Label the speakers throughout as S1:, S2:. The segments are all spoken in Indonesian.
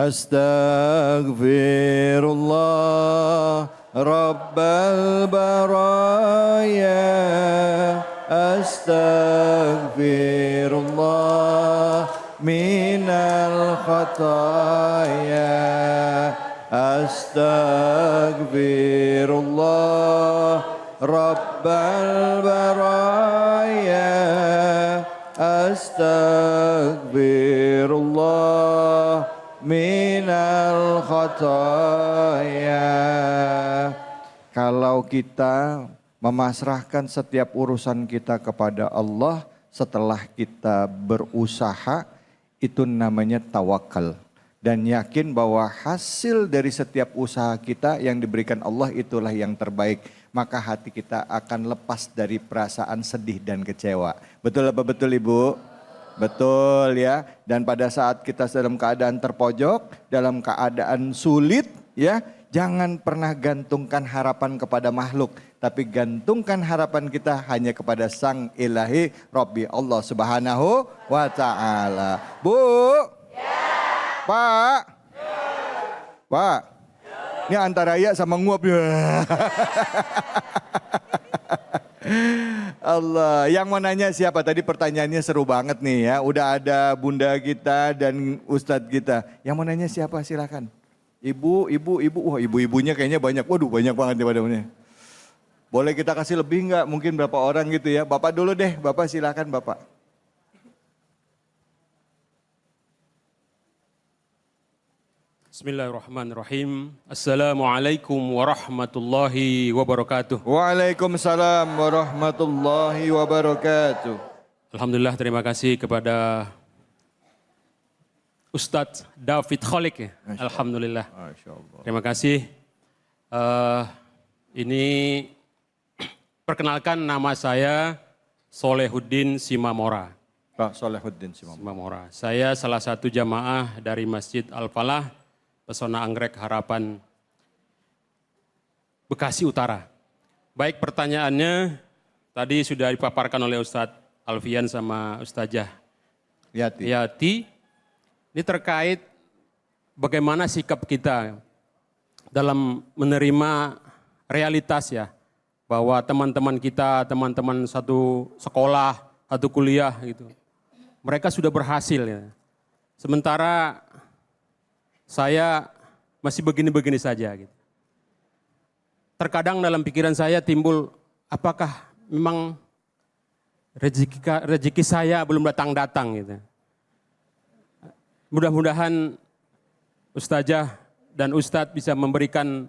S1: Astaghfirullah Rabbal baraya. Astaghfirullah minal khataya. Astaghfirullah Rabbal baraya. Astaghfirullah minal khataya. Kalau kita memasrahkan setiap urusan kita kepada Allah setelah kita berusaha, itu namanya tawakal. Dan yakin bahwa hasil dari setiap usaha kita yang diberikan Allah itulah yang terbaik. Maka hati kita akan lepas dari perasaan sedih dan kecewa. Betul apa betul Ibu? Betul ya. Dan pada saat kita dalam keadaan terpojok, dalam keadaan sulit ya, jangan pernah gantungkan harapan kepada makhluk. Tapi gantungkan harapan kita hanya kepada Sang Ilahi Rabbi Allah Subhanahu wa ta'ala. Bu? Ya. Pak? Ya. Pak? Ya. Ini antara ya sama nguap ya. Allah, yang mau nanya siapa? Tadi pertanyaannya seru banget nih ya. Udah ada bunda kita dan ustadz kita. Yang mau nanya siapa? Silakan. Ibu. Wah, ibu-ibunya kayaknya banyak. Waduh, banyak banget ya pada. Boleh kita kasih lebih nggak? Mungkin berapa orang gitu ya. Bapak dulu deh, Bapak silakan Bapak.
S2: Bismillahirrahmanirrahim. Assalamualaikum warahmatullahi wabarakatuh.
S1: Waalaikumsalam warahmatullahi wabarakatuh.
S2: Alhamdulillah, terima kasih kepada Ustadz David Kholik ya. Alhamdulillah.
S1: Masya Allah.
S2: Terima kasih. Ini perkenalkan, nama saya Solehuddin Simamora.
S1: Pak Solehuddin
S2: Simamora. Saya salah satu jamaah dari Masjid Al-Falah, Pesona Anggrek Harapan, Bekasi Utara. Baik, pertanyaannya tadi sudah dipaparkan oleh Ustadz Alfian sama Ustazah Yati. Ini terkait bagaimana sikap kita dalam menerima realitas ya. Bahwa teman-teman kita, teman-teman satu sekolah, satu kuliah gitu. Mereka sudah berhasil ya. Sementara saya masih begini-begini saja gitu. Terkadang dalam pikiran saya timbul, apakah memang rezeki saya belum datang-datang gitu. Mudah-mudahan Ustazah dan Ustadz bisa memberikan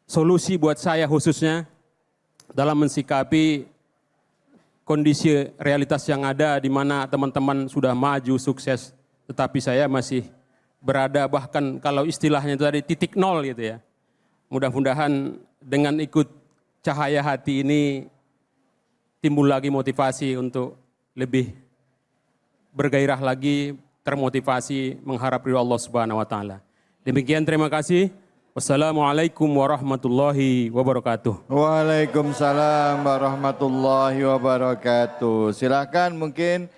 S2: solusi buat saya khususnya dalam mensikapi kondisi realitas yang ada di mana teman-teman sudah maju, sukses, tetapi saya masih berada bahkan kalau istilahnya itu tadi titik nol gitu ya. Mudah-mudahan dengan ikut cahaya hati ini timbul lagi motivasi untuk lebih bergairah lagi, termotivasi mengharap ridho Allah Subhanahu wa taala. Demikian, terima kasih. Wassalamualaikum warahmatullahi wabarakatuh.
S1: Waalaikumsalam warahmatullahi wabarakatuh. Silakan mungkin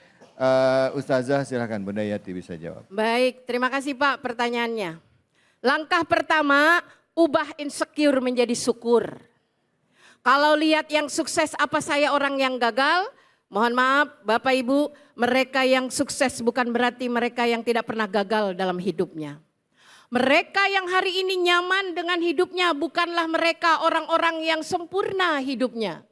S1: Ustazah, silakan Bunda Yati bisa jawab.
S3: Baik, terima kasih Pak pertanyaannya. Langkah pertama, ubah insecure menjadi syukur. Kalau lihat yang sukses, apa saya orang yang gagal? Mohon maaf Bapak Ibu, mereka yang sukses bukan berarti mereka yang tidak pernah gagal dalam hidupnya. Mereka yang hari ini nyaman dengan hidupnya bukanlah mereka orang-orang yang sempurna hidupnya.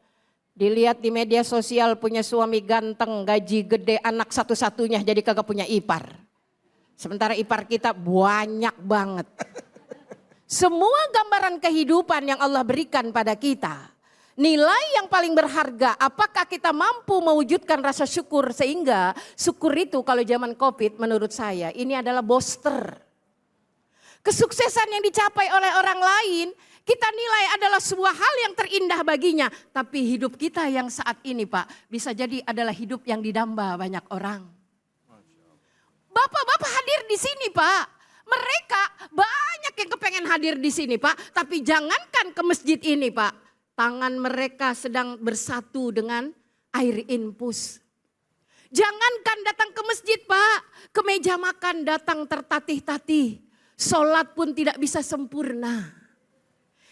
S3: Dilihat di media sosial punya suami ganteng, gaji gede, anak satu-satunya jadi kagak punya ipar. Sementara ipar kita banyak banget. Semua gambaran kehidupan yang Allah berikan pada kita. Nilai yang paling berharga, apakah kita mampu mewujudkan rasa syukur sehingga syukur itu kalau zaman Covid menurut saya ini adalah booster. Kesuksesan yang dicapai oleh orang lain kita nilai adalah sebuah hal yang terindah baginya. Tapi hidup kita yang saat ini Pak bisa jadi adalah hidup yang didamba banyak orang. Bapak-bapak hadir di sini Pak. Mereka banyak yang kepengen hadir di sini Pak. Tapi jangankan ke masjid ini Pak. Tangan mereka sedang bersatu dengan air infus. Jangankan datang ke masjid Pak, ke meja makan datang tertatih-tatih. Sholat pun tidak bisa sempurna.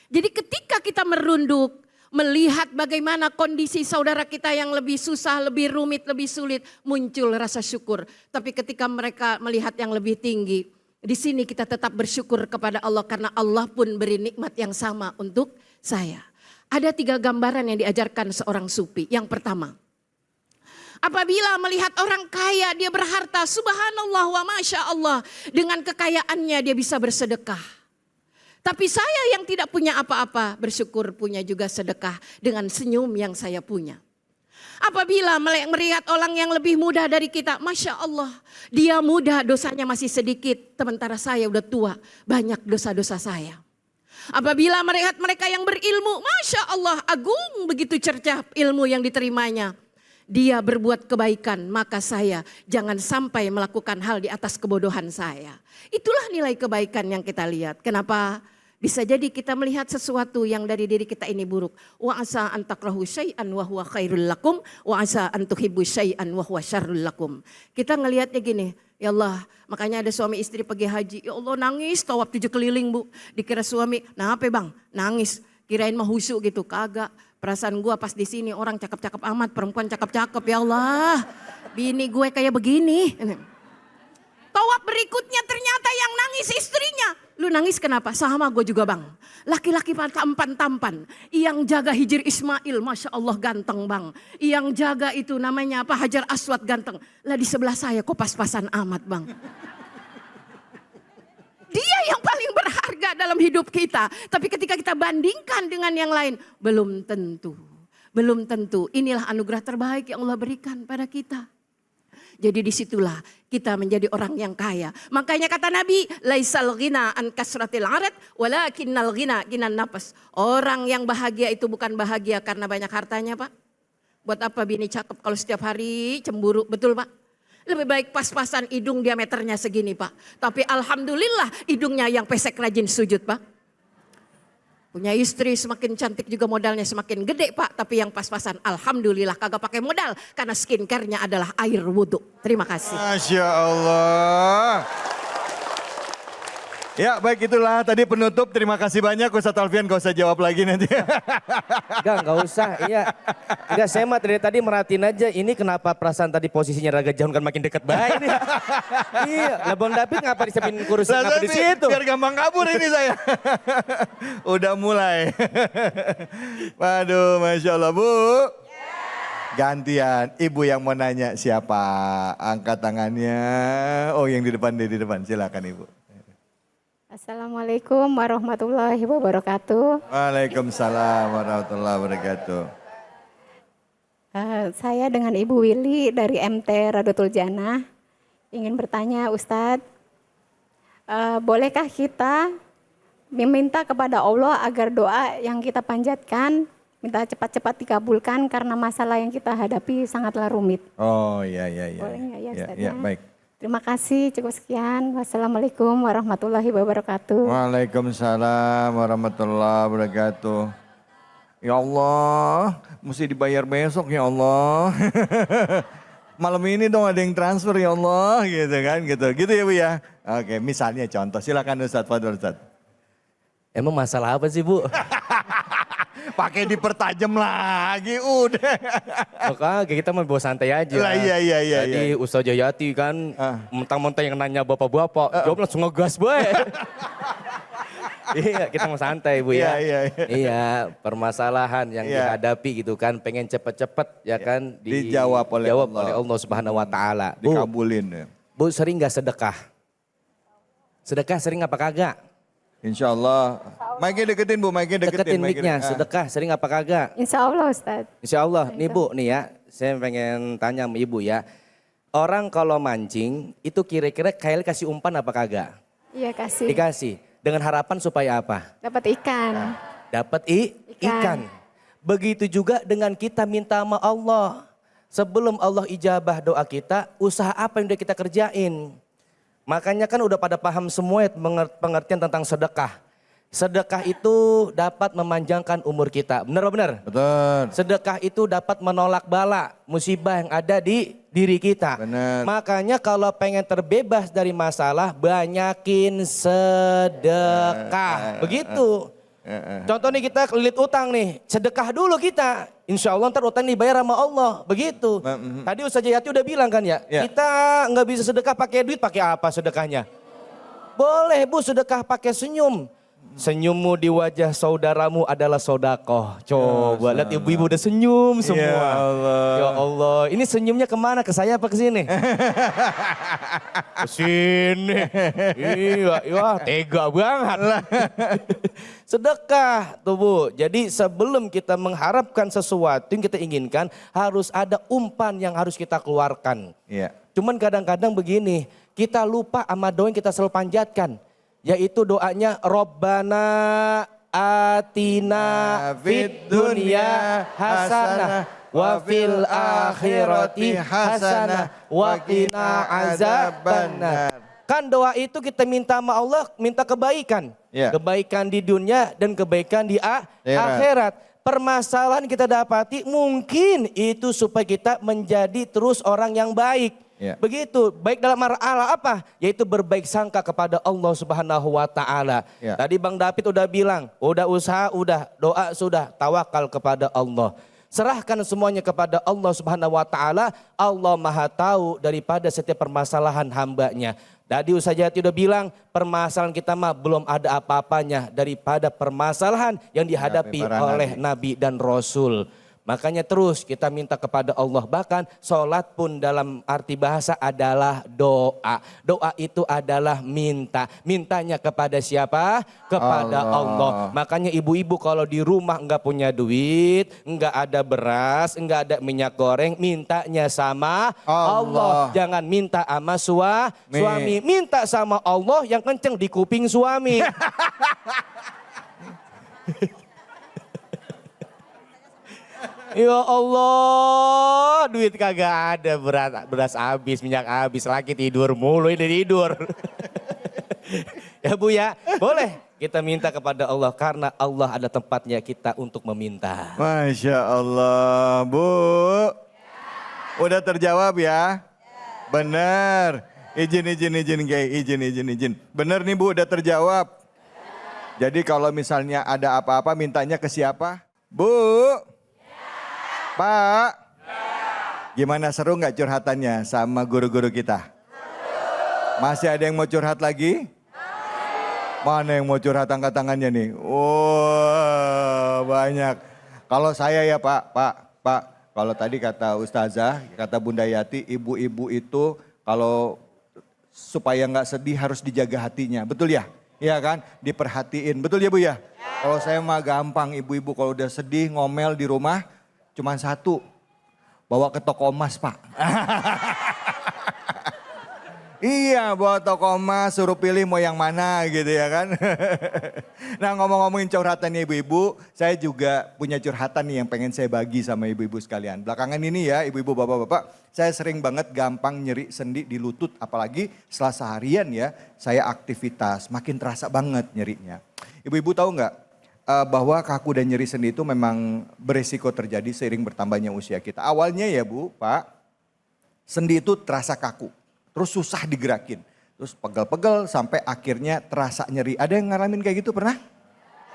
S3: Jadi ketika kita merunduk, melihat bagaimana kondisi saudara kita yang lebih susah, lebih rumit, lebih sulit, muncul rasa syukur. Tapi ketika mereka melihat yang lebih tinggi, di sini kita tetap bersyukur kepada Allah karena Allah pun beri nikmat yang sama untuk saya. Ada 3 gambaran yang diajarkan seorang sufi. Yang pertama, apabila melihat orang kaya, dia berharta, subhanallah wa masya Allah. Dengan kekayaannya dia bisa bersedekah. Tapi saya yang tidak punya apa-apa, bersyukur punya juga sedekah dengan senyum yang saya punya. Apabila melihat orang yang lebih muda dari kita, masya Allah. Dia muda, dosanya masih sedikit. Sementara saya udah tua, banyak dosa-dosa saya. Apabila melihat mereka yang berilmu, masya Allah, agung begitu cercah ilmu yang diterimanya. Dia berbuat kebaikan, maka saya jangan sampai melakukan hal di atas kebodohan saya. Itulah nilai kebaikan yang kita lihat. Kenapa? Bisa jadi kita melihat sesuatu yang dari diri kita ini buruk. Wa asa an takrahu syai'an wa huwa khairul lakum wa asa an tuhibbu syai'an wa huwa syarrul lakum. Kita ngelihatnya gini, ya Allah, makanya ada suami istri pergi haji. Ya Allah, nangis tawaf 7 keliling, Bu. Dikira suami, "Nah, apa Bang?" Nangis. Kirain mah husu gitu, kagak. Perasaan gua pas di sini orang cakep-cakep amat, perempuan cakep-cakep, ya Allah. Bini gue kayak begini. Tawaf berikutnya ternyata yang nangis istrinya. Lu nangis kenapa? Sama gue juga Bang. Laki-laki tampan-tampan. Yang jaga Hijir Ismail, Masya Allah ganteng Bang. Yang jaga itu namanya apa? Hajar Aswad ganteng. Lah di sebelah saya kok pas-pasan amat Bang. Dia yang paling berharga dalam hidup kita. Tapi ketika kita bandingkan dengan yang lain, belum tentu. Belum tentu. Inilah anugerah terbaik yang Allah berikan pada kita. Jadi disitulah kita menjadi orang yang kaya. Makanya kata Nabi, laisal ghina an kasratil arad walakinnal ghina ginan nafas. Orang yang bahagia itu bukan bahagia karena banyak hartanya, Pak. Buat apa bini cakep kalau setiap hari cemburu, betul Pak? Lebih baik pas-pasan hidung diameternya segini Pak. Tapi alhamdulillah hidungnya yang pesek rajin sujud Pak. Punya istri semakin cantik juga modalnya semakin gede Pak. Tapi yang pas-pasan alhamdulillah kagak pakai modal. Karena skincare-nya adalah air wudhu. Terima kasih.
S1: Masya Allah. Ya baik itulah tadi penutup. Terima kasih banyak Ustadz Alfian, gak usah jawab lagi nanti.
S4: Gak usah. Iya. Enggak, saya mah dari tadi merhatiin aja. Ini kenapa perasaan tadi posisinya Raga Jauh kan makin dekat baik nih. Iya. Lah Bang David ngapa disiapin kursi ngapa di situ?
S1: Biar gampang kabur ini saya. Udah mulai. Waduh Masya Allah Bu. Gantian, ibu yang mau nanya siapa? Angkat tangannya. Oh yang di depan, silakan ibu.
S5: Assalamualaikum warahmatullahi wabarakatuh.
S1: Waalaikumsalam warahmatullahi wabarakatuh.
S5: Saya dengan Ibu Willy dari MT Radotul Jannah ingin bertanya Ustadz, bolehkah kita meminta kepada Allah agar doa yang kita panjatkan minta cepat-cepat dikabulkan karena masalah yang kita hadapi sangatlah rumit.
S1: Oh iya.
S5: Boleh nggak ya Ustadz?
S1: Ya, baik.
S5: Terima kasih, cukup sekian. Wassalamualaikum warahmatullahi wabarakatuh.
S1: Waalaikumsalam warahmatullahi wabarakatuh. Ya Allah, mesti dibayar besok ya Allah. Malam ini dong ada yang transfer ya Allah, gitu kan, gitu ya Bu ya. Oke, misalnya contoh, silakan Ustadz, Fadol Ustadz.
S4: Emang masalah apa sih Bu?
S1: Pakai dipertajam lagi, udah.
S4: Oke, kita mau bawa santai aja.
S1: Lah, iya.
S4: Tadi Ustaz Jayati kan mentang-mentang yang nanya bapak-bapak, jawab langsung ngegas boy. Iya, kita mau santai Bu ya. Iya, permasalahan yang dihadapi gitu kan, pengen cepet-cepet ya kan
S1: dijawab oleh
S4: Allah Subhanahu wa taala.
S1: Dikabulin ya.
S4: Bu sering gak sedekah? Sedekah sering apa kagak?
S1: Insya Allah. Mic-nya deketin Bu,
S4: Deketin mic-nya, sedekah sering apa kagak?
S5: Insya Allah Ustadz.
S4: Insya Allah, nih Bu nih ya, saya pengen tanya sama Ibu ya. Orang kalau mancing itu kira-kira kayak kasih umpan apa kagak?
S5: Iya kasih.
S4: Dikasih, dengan harapan supaya apa?
S5: Dapat ikan.
S4: Dapat ikan. Begitu juga dengan kita minta sama Allah. Sebelum Allah ijabah doa kita, usaha apa yang udah kita kerjain? Makanya kan udah pada paham semua pengertian tentang sedekah. Sedekah itu dapat memanjangkan umur kita. Benar apa benar?
S1: Betul.
S4: Sedekah itu dapat menolak bala, musibah yang ada di diri kita.
S1: Benar.
S4: Makanya kalau pengen terbebas dari masalah, banyakin sedekah. Begitu. Contoh nih kita kelilit utang nih, sedekah dulu kita. Insya Allah ntar utang dibayar sama Allah. Begitu. Tadi Ustaz Jayati udah bilang kan ya,
S1: Ya.
S4: kita nggak bisa sedekah pakai duit, pakai apa sedekahnya? Boleh Bu sedekah pakai senyum. Senyummu di wajah saudaramu adalah sodakoh. Coba lihat ibu-ibu udah senyum semua.
S1: Ya Allah.
S4: Ya Allah, ini senyumnya kemana? Ke saya apa ke sini? Ke sini. Iya, tega banget. Sedekah tuh Bu. Jadi sebelum kita mengharapkan sesuatu yang kita inginkan, harus ada umpan yang harus kita keluarkan.
S1: Iya.
S4: Cuman kadang-kadang begini, kita lupa sama doa yang kita selalu panjatkan. Yaitu doanya Robbana atina fid dunya hasanah wa fil akhirati hasanah wa qina azabannar. Kan doa itu kita minta sama Allah, minta kebaikan.
S1: Ya.
S4: Kebaikan di dunia dan kebaikan di akhirat. Permasalahan kita dapati mungkin itu supaya kita menjadi terus orang yang baik.
S1: Ya.
S4: Begitu, baik dalam arah apa? Yaitu berbaik sangka kepada Allah Subhanahu wa taala.
S1: Ya.
S4: Tadi Bang David udah bilang, udah usaha, udah doa, sudah tawakal kepada Allah. Serahkan semuanya kepada Allah Subhanahu wa taala. Allah Maha tahu daripada setiap permasalahan hambanya. Tadi Ustaz Jati udah bilang, permasalahan kita mah belum ada apa-apanya daripada permasalahan yang dihadapi
S1: para
S4: oleh Nabi dan Rasul. Makanya terus kita minta kepada Allah. Bahkan sholat pun dalam arti bahasa adalah doa. Doa itu adalah minta. Mintanya kepada siapa? Kepada Allah. Makanya ibu-ibu kalau di rumah enggak punya duit, enggak ada beras, enggak ada minyak goreng, mintanya sama Allah. Jangan minta sama suami. Minta sama Allah yang kenceng di kuping suami. Ya Allah, duit kagak ada, beras habis, minyak habis, lagi tidur mulu, ini tidur. Ya Bu ya, boleh kita minta kepada Allah karena Allah ada tempatnya kita untuk meminta.
S1: Masya Allah, Bu. Udah terjawab ya? Bener. Izin, izin. Bener nih Bu, udah terjawab. Jadi kalau misalnya ada apa-apa mintanya ke siapa? Bu. Pak, gimana, seru nggak curhatannya sama guru-guru kita? Masih ada yang mau curhat lagi? Mana yang mau curhat, angkat tangannya nih? Wah, banyak. Kalau saya ya Pak, kalau tadi kata Ustazah, kata Bunda Yati, ibu-ibu itu kalau supaya nggak sedih harus dijaga hatinya, betul ya? Iya kan? Diperhatiin, betul ya Bu ya? Kalau saya mah gampang, ibu-ibu kalau udah sedih ngomel di rumah, cuman satu, bawa ke toko emas Pak. Iya, bawa toko emas, suruh pilih mau yang mana gitu ya kan. Nah ngomong-ngomongin curhatannya ibu-ibu, saya juga punya curhatan nih yang pengen saya bagi sama ibu-ibu sekalian. Belakangan ini ya ibu-ibu bapak-bapak, saya sering banget gampang nyeri sendi di lutut. Apalagi setelah seharian ya, saya aktivitas, makin terasa banget nyerinya. Ibu-ibu tahu nggak? Bahwa kaku dan nyeri sendi itu memang beresiko terjadi seiring bertambahnya usia kita. Awalnya ya Bu, Pak, sendi itu terasa kaku, terus susah digerakin, terus pegel-pegel sampai akhirnya terasa nyeri. Ada yang ngalamin kayak gitu pernah?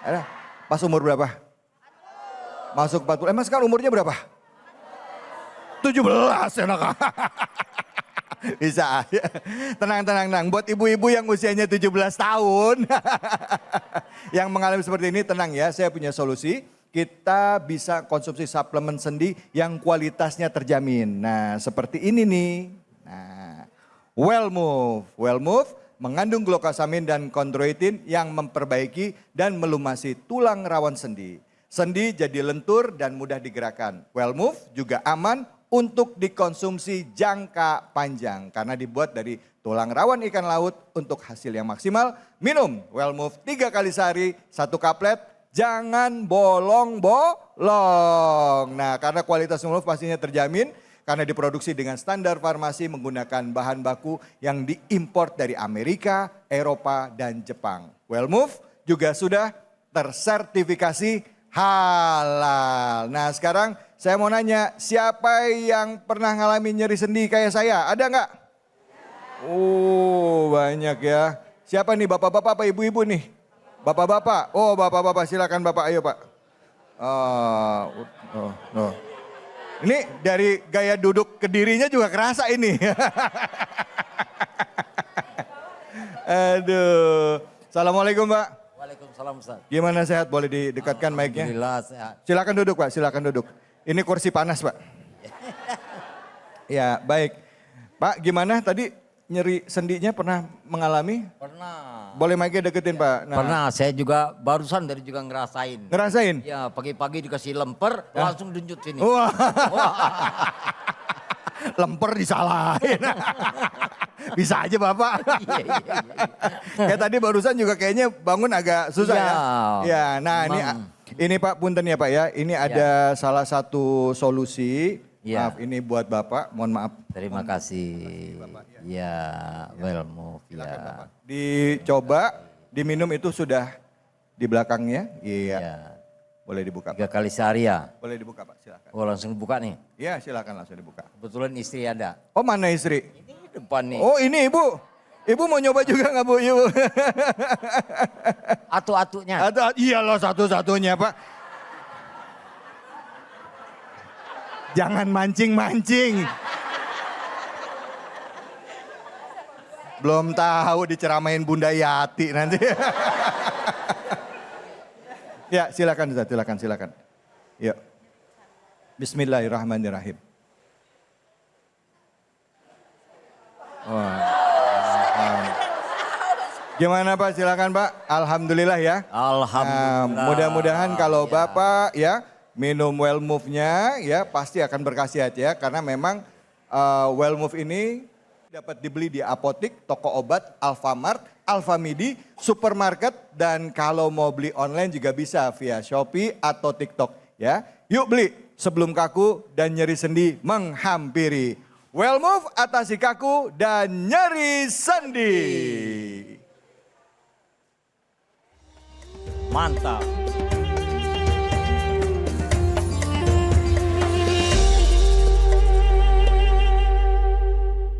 S1: Ada? Pas umur berapa? Masuk 40, emang sekarang umurnya berapa? 17 enak. Bisa, tenang. Buat ibu-ibu yang usianya 17 tahun, yang mengalami seperti ini tenang ya, saya punya solusi. Kita bisa konsumsi suplemen sendi yang kualitasnya terjamin. Nah seperti ini nih, nah, Wellmove mengandung glukosamin dan kondroitin yang memperbaiki dan melumasi tulang rawan sendi. Sendi jadi lentur dan mudah digerakkan. Wellmove juga aman untuk dikonsumsi jangka panjang karena dibuat dari tulang rawan ikan laut untuk hasil yang maksimal. Minum Wellmove 3 kali sehari, 1 kaplet, jangan bolong-bolong. Nah karena kualitas Wellmove pastinya terjamin karena diproduksi dengan standar farmasi menggunakan bahan baku yang diimpor dari Amerika, Eropa, dan Jepang. Wellmove juga sudah tersertifikasi halal. Nah sekarang saya mau nanya, siapa yang pernah ngalamin nyeri sendi kayak saya? Ada nggak? Oh banyak ya. Siapa nih bapak-bapak apa ibu-ibu nih? Bapak-bapak. Oh bapak-bapak silakan bapak, ayo pak. Ini dari gaya duduk ke dirinya juga kerasa ini. Aduh. Assalamualaikum Pak.
S6: Waalaikumsalam Ustaz.
S1: Gimana sehat? Boleh didekatkan mic-nya?
S6: Alhamdulillah sehat.
S1: Silakan duduk Pak, silakan duduk. Ini kursi panas Pak. Ya baik. Pak gimana tadi nyeri sendinya pernah mengalami?
S6: Pernah.
S1: Boleh mic-nya deketin Pak. Nah,
S6: Pernah, saya juga barusan dari juga ngerasain.
S1: ngerasain?
S6: Ya pagi-pagi dikasih lemper, langsung dunjut sini.
S1: Wah. Lemper disalahin. Bisa aja Bapak.
S6: Iya, iya, iya.
S1: Kayak tadi barusan juga kayaknya bangun agak susah
S6: Iya,
S1: ya. Ya, nah
S6: memang.
S1: ini Pak punten ya Pak ya. Ini ada salah satu solusi.
S6: Iya.
S1: Maaf ini buat Bapak, mohon maaf.
S6: Terima kasih. Ya, well move
S1: Silakan
S6: ya.
S1: Bapak. Dicoba, diminum itu sudah di belakangnya. Iya.
S6: Ya.
S1: Boleh dibuka
S6: 3
S1: Pak.
S6: kali sehari ya.
S1: Boleh dibuka Pak, silakan.
S6: Oh langsung buka nih.
S1: Iya, silakan langsung dibuka.
S6: Kebetulan istri ada.
S1: Oh, mana istri?
S6: Ini depan nih.
S1: Oh, ini Ibu. Ibu mau nyoba juga nggak Bu? Ibu?
S6: Atu-atunya.
S1: Atau iyalah satu-satunya Pak. Jangan mancing-mancing. Belum tahu diceramain Bunda Yati nanti. Ya silakan Ustaz, silakan. Ya. Bismillahirrahmanirrahim. Wah. Gimana Pak? Silakan Pak. Alhamdulillah ya.
S6: Alhamdulillah.
S1: Mudah-mudahan kalau
S6: Ya.
S1: Bapak ya minum Well Move-nya ya pasti akan berkhasiat ya. Karena memang Well Move ini dapat dibeli di apotik, toko obat, Alfamart, Alfamidi, supermarket, dan kalau mau beli online juga bisa via Shopee atau TikTok ya. Yuk beli sebelum kaku dan nyeri sendi menghampiri. Well Move atasi kaku dan nyeri sendi.
S6: Mantap.